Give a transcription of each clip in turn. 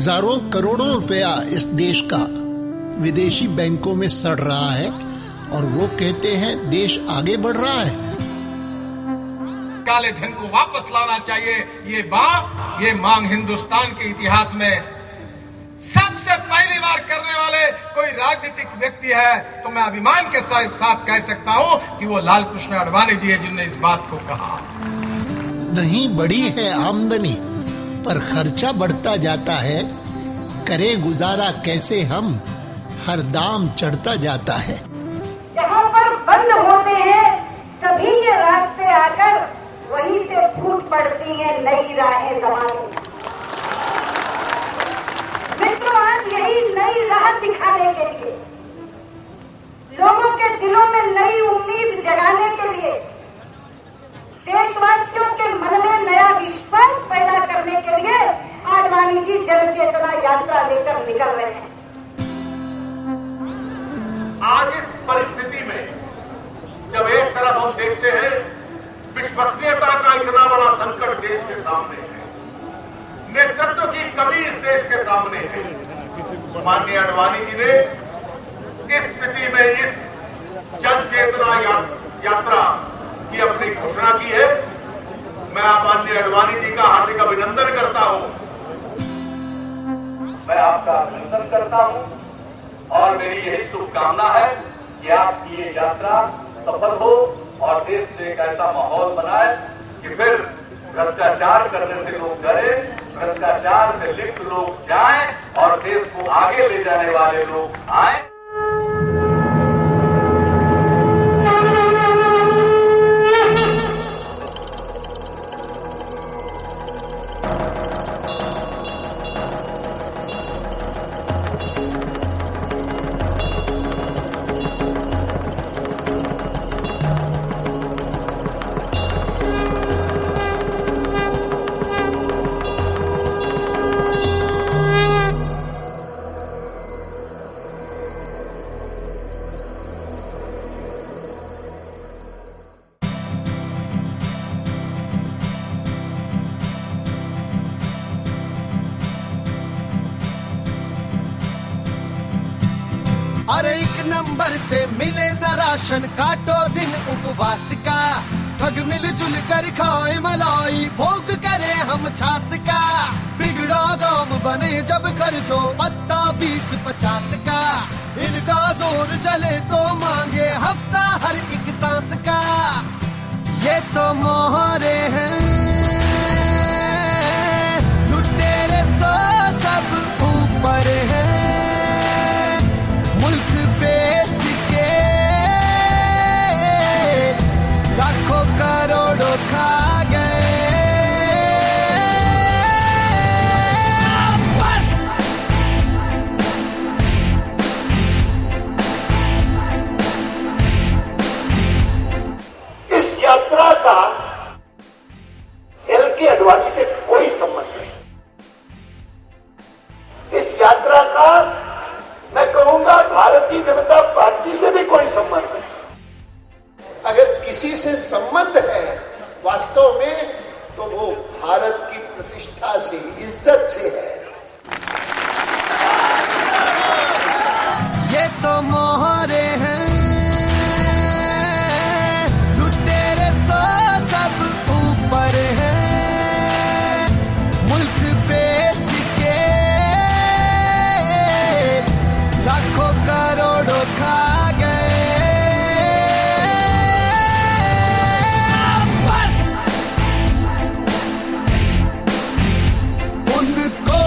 हजारों करोड़ों रुपया इस देश का विदेशी बैंकों में सड़ रहा है और वो कहते हैं देश आगे बढ़ रहा है। काले धन को वापस लाना चाहिए, ये मांग हिंदुस्तान के इतिहास में सबसे पहली बार करने वाले कोई राजनीतिक व्यक्ति है तो मैं अभिमान के साथ कह सकता हूं कि वो लाल कृष्ण आडवाणी जी है जिन्होंने इस बात को कहा। नहीं बढ़ी है आमदनी पर खर्चा बढ़ता जाता है, करें गुजारा कैसे हम, हर दाम चढ़ता जाता है। जहाँ पर बंद होते हैं सभी ये रास्ते आकर वहीं से फूट पड़ती हैं नई राहें जमाने। मित्रों, आज यही नई राह दिखाने के लिए, लोगों के दिलों में नई उम्मीद जगाने के लिए, देशवासियों के मन में नया विश्वास पैदा करने के लिए आडवाणी जी जन चेतना यात्रा लेकर निकल रहे हैं। आज इस परिस्थिति में जब एक तरफ हम देखते हैं विश्वसनीयता का इतना बड़ा संकट देश के सामने है, नेतृत्व की कमी इस देश के सामने है, माननीय आडवाणी जी ने इस स्थिति में इस जन चेतना यात्रा की अपनी घोषणा की है। मैं माननीय आडवाणी जी का हार्दिक अभिनंदन करता हूं। मैं आपका अभिनंदन करता हूं और मेरी यही शुभकामना है कि आपकी ये यात्रा सफल हो और देश में एक ऐसा माहौल बनाए कि फिर भ्रष्टाचार करने से लोग डरें, भ्रष्टाचार से लिप्त लोग जाएं और देश को आगे ले जाने वाले लोग आए। अरे एक नंबर से मिले न राशन, काटो दिन उपवास का, ठग मिलजुल कर खाए मलाई, भोग करे हम छास का, बिगड़ा गांव बने जब खर्चो पत्ता 20-50 का, इनका जोर चले तो मांगे हफ्ता हर एक सांस का, ये तो मोहरे हैं, लुटेरे तो सब ऊपर है, मुल्क बेच के लाखों करोड़ों खा गए। बस इस यात्रा का एल.के. आडवाणी से कोई संबंध नहीं। इस यात्रा का मैं कहूंगा भारतीय जनता पार्टी से भी कोई संबंध नहीं। अगर किसी से संबंध है वास्तव में तो वो भारत की प्रतिष्ठा से, इज्जत से है। ये तो मोहरे हैं, लुटेरे तो सब ऊपर हैं, मुल्क बेच के लाखों करोड़ों खा गए। बस उनको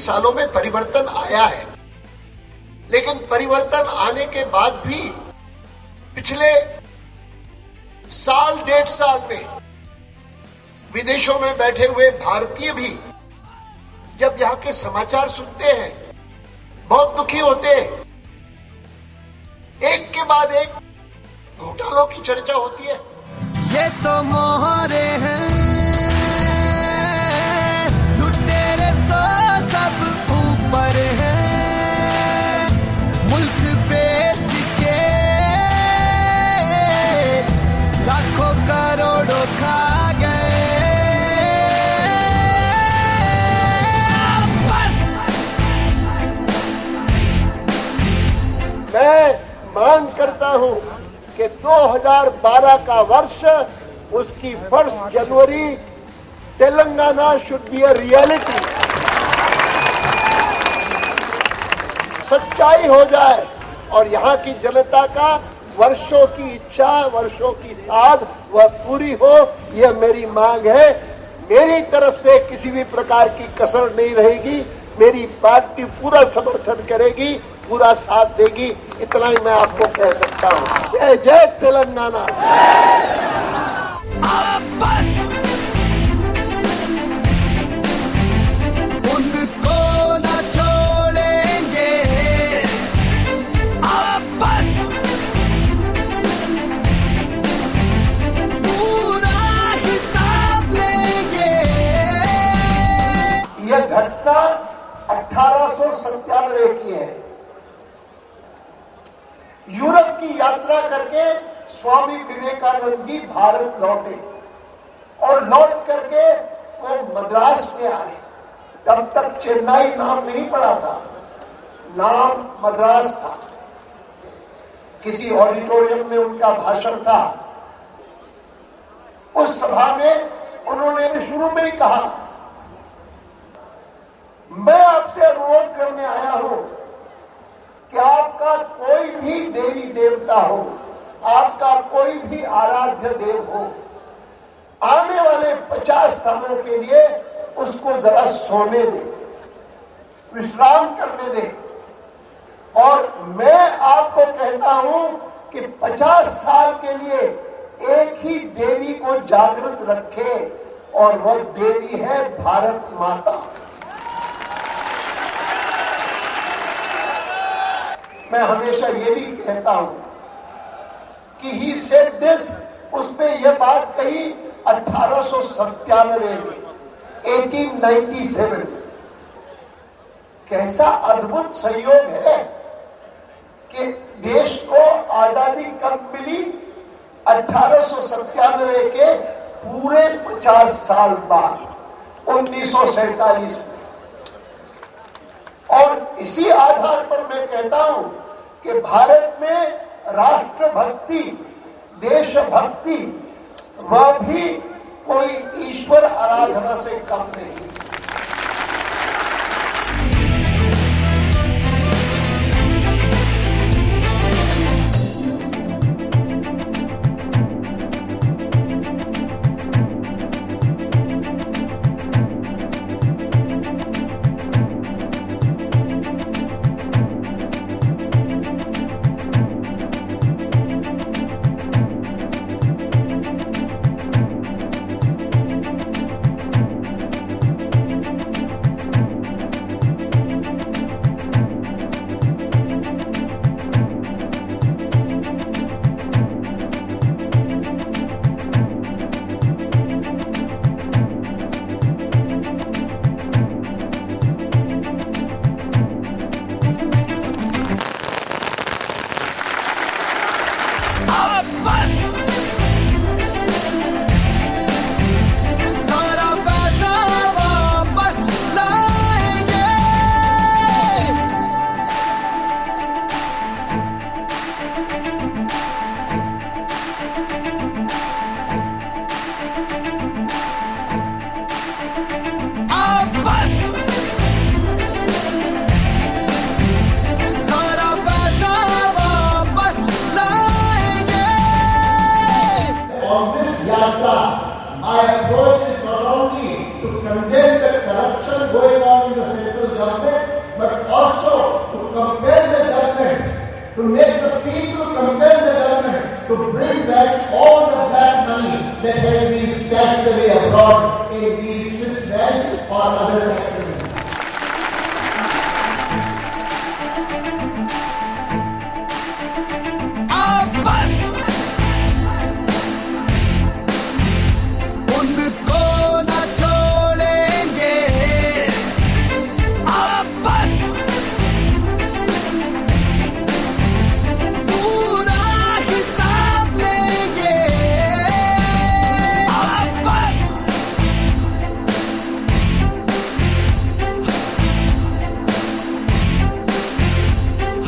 सालों में परिवर्तन आया है, लेकिन परिवर्तन आने के बाद भी पिछले साल 1.5 साल में विदेशों में बैठे हुए भारतीय भी जब यहाँ के समाचार सुनते हैं बहुत दुखी होते हैं। एक के बाद एक घोटालों की चर्चा होती है। ये तो मोहरे हैं, लुटेरे तो सब ऊपर हैं, मुल्क बेच के लाखों करोड़ों खा गए। बस मैं मांग करता हूं कि 2012 का वर्ष, उसकी 1 जनवरी Telangana should be a reality, सच्चाई हो जाए और यहाँ की जनता का वर्षों की इच्छा, वर्षों की साध वह पूरी हो, यह मेरी मांग है। मेरी तरफ से किसी भी प्रकार की कसर नहीं रहेगी। मेरी पार्टी पूरा समर्थन करेगी, पूरा साथ देगी। इतना ही मैं आपको कह सकता हूँ। जय जय तेलंगाना। बस उनको न छोड़ेंगे, बस पूरा हिसाब लेंगे। यह घटना 1897 की है। यूरोप की यात्रा करके स्वामी विवेकानंद जी भारत लौटे और लौट करके वो मद्रास में आए। तब तक चेन्नई नाम नहीं पड़ा था, नाम मद्रास था। किसी ऑडिटोरियम में उनका भाषण था। उस सभा में उन्होंने शुरू में ही कहा, मैं आपसे अनुरोध करने आया हूं कि आपका कोई भी देवी देवता हो, आपका कोई भी आराध्य देव हो, आने वाले 50 सालों के लिए उसको जरा सोने दे, विश्राम करने दे। और मैं आपको कहता हूं कि 50 साल के लिए एक ही देवी को जागृत रखे और वह देवी है भारत माता। मैं हमेशा ये भी कहता हूं कि ही सेड दिस, उसने यह बात कही 1897 में, 1897। कैसा अद्भुत संयोग है कि देश को आजादी कब मिली? 1897 के पूरे 50 साल बाद, 1947 में। और इसी आधार पर मैं कहता हूं कि भारत में राष्ट्रभक्ति, देशभक्ति, वह भी कोई ईश्वर आराधना से कम नहीं।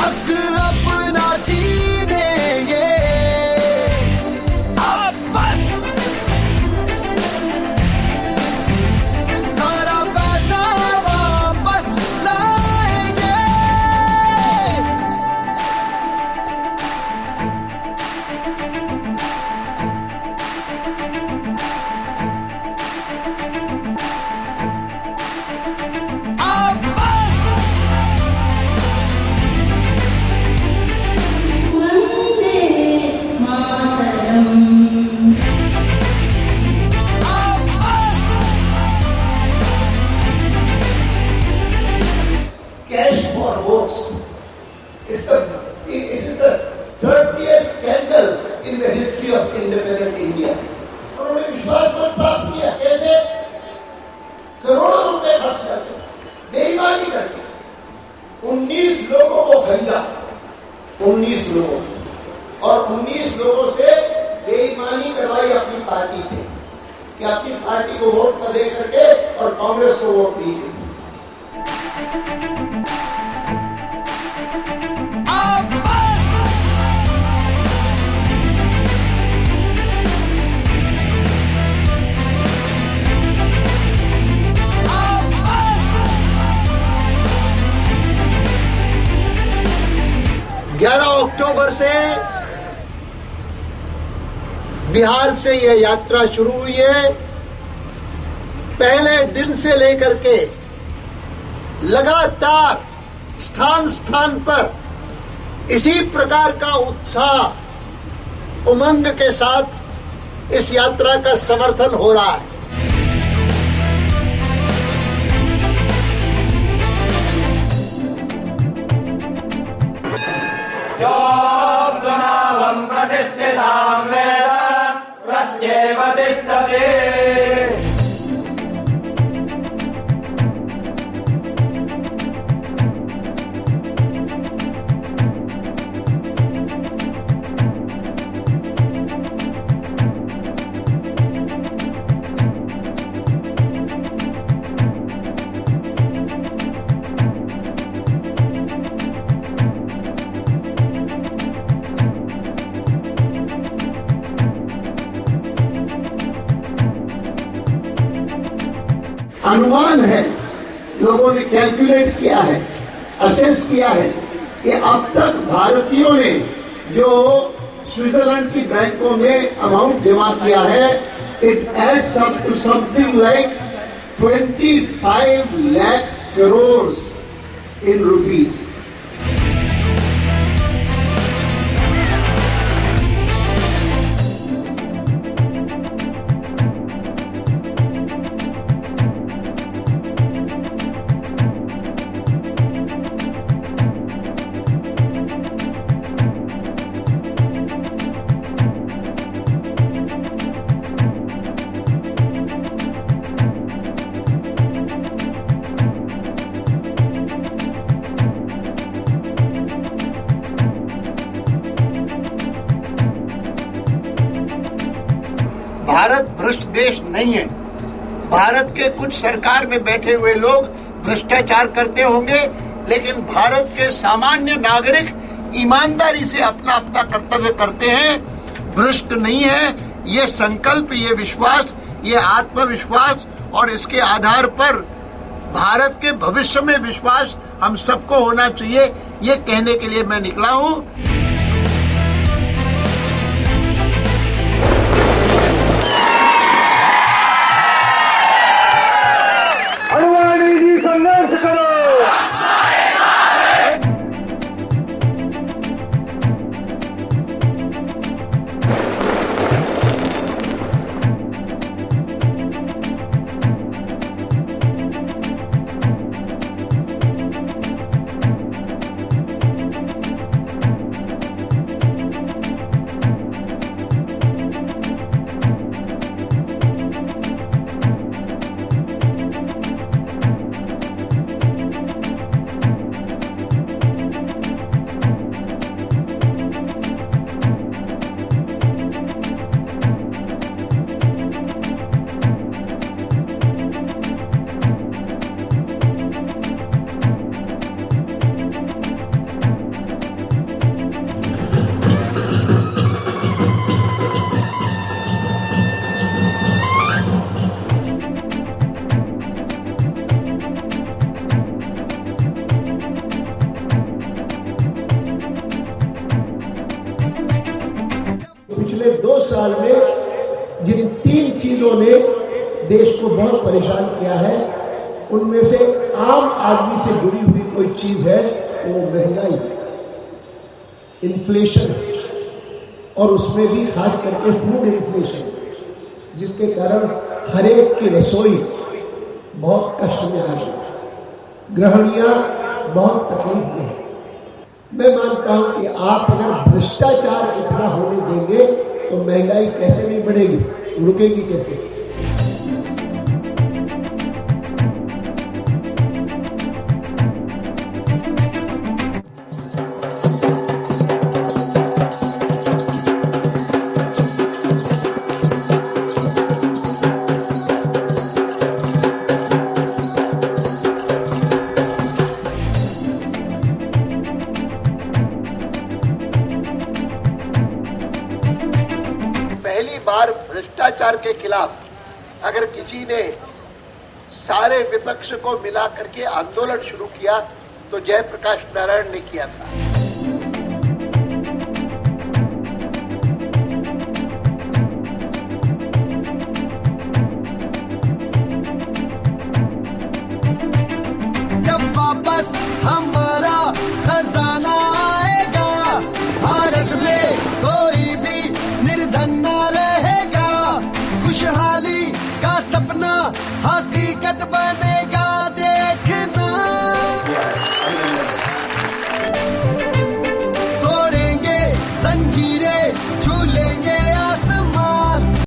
हक अपना छीनेंगे, अब बस सारा पैसा वापस लाएंगे। अब बस Cash for votes. It is the dirtiest scandal in the history of independent India. उन्होंने विश्वास मत प्राप्त किया। कैसे? करोड़ों रुपए खर्च करके, बेईमानी करके 19 लोगों को खरीदा, 19 लोगों, और 19 लोगों से बेईमानी करवाई अपनी पार्टी से, कि अपनी पार्टी को वोट न दे करके और कांग्रेस को वोट दी गई। अब बस अब बस 11 अक्टूबर से बिहार से यह यात्रा शुरू हुई है। पहले दिन से लेकर के लगातार स्थान स्थान पर इसी प्रकार का उत्साह उमंग के साथ इस यात्रा का समर्थन हो रहा है। योऽप्सुनावं प्रतिष्ठितां वेद प्रत्येव तिष्ठति। अनुमान है, लोगों ने कैलकुलेट किया है, असेस किया है कि अब तक भारतीयों ने जो स्विट्जरलैंड की बैंकों में अमाउंट जमा किया है, it adds up to something like 25 lakh crore in rupees. Bharat भ्रष्ट देश नहीं है। भारत के कुछ सरकार में बैठे हुए लोग भ्रष्टाचार करते होंगे, लेकिन भारत के सामान्य नागरिक ईमानदारी से अपना अपना कर्तव्य करते हैं, भ्रष्ट नहीं है। ये संकल्प, ये विश्वास, ये आत्मविश्वास और इसके आधार पर भारत के भविष्य में विश्वास हम सबको होना चाहिए, ये कहने के लिए मैं निकला हूँ। संघर्ष करो। साल में जिन 3 चीजों ने देश को बहुत परेशान किया है, उनमें से आम आदमी से जुड़ी हुई कोई चीज है वो महंगाई, इन्फ्लेशन, और उसमें भी खास करके फूड इन्फ्लेशन, जिसके कारण हर एक की रसोई बहुत कष्ट में आ गई, गृहिणियां बहुत तकलीफ में है। मैं मानता हूं कि आप अगर भ्रष्टाचार इतना होने देंगे तो महंगाई कैसे नहीं बढ़ेगी, रुकेगी कैसे? पहली बार भ्रष्टाचार के खिलाफ अगर किसी ने सारे विपक्ष को मिला करके आंदोलन शुरू किया तो जयप्रकाश नारायण ने किया था। जब वापस हमारा खजाना आएगा, भारत में कोई भी निर्धन न रहेगा, खुशहाली का सपना